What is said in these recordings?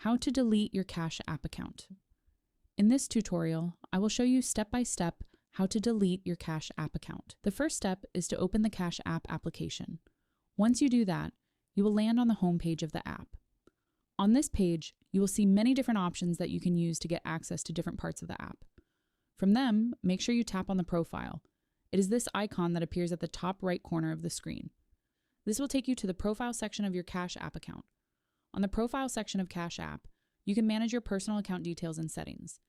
How to delete your Cash App account. In this tutorial, I will show you step-by-step how to delete your Cash App account. The first step is to open the Cash App application. Once you do that, you will land on the home page of the app. On this page, you will see many different options that you can use to get access to different parts of the app. From them, make sure you tap on the profile. It is this icon that appears at the top right corner of the screen. This will take you to the profile section of your Cash App account. On the profile section of Cash App, you can manage your personal account details and settings.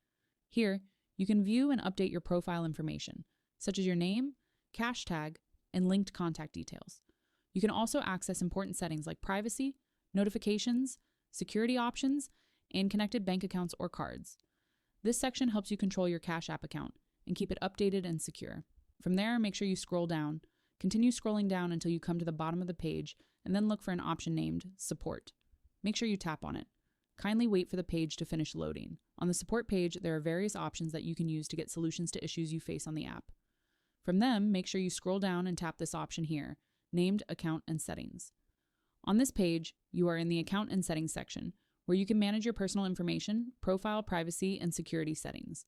Here, you can view and update your profile information, such as your name, cash tag, and linked contact details. You can also access important settings like privacy, notifications, security options, and connected bank accounts or cards. This section helps you control your Cash App account and keep it updated and secure. From there, make sure you scroll down. Continue scrolling down until you come to the bottom of the page, and then look for an option named Support. Make sure you tap on it. Kindly wait for the page to finish loading. On the support page, there are various options that you can use to get solutions to issues you face on the app. From them, make sure you scroll down and tap this option here, named Account and Settings. On this page, you are in the Account and Settings section, where you can manage your personal information, profile privacy, and security settings.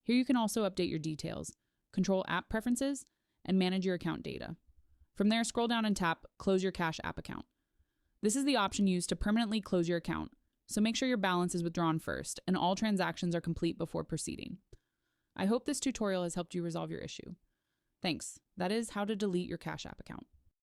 Here you can also update your details, control app preferences, and manage your account data. From there, scroll down and tap Close your Cash App account. This is the option used to permanently close your account, so make sure your balance is withdrawn first and all transactions are complete before proceeding. I hope this tutorial has helped you resolve your issue. Thanks. That is how to delete your Cash App account.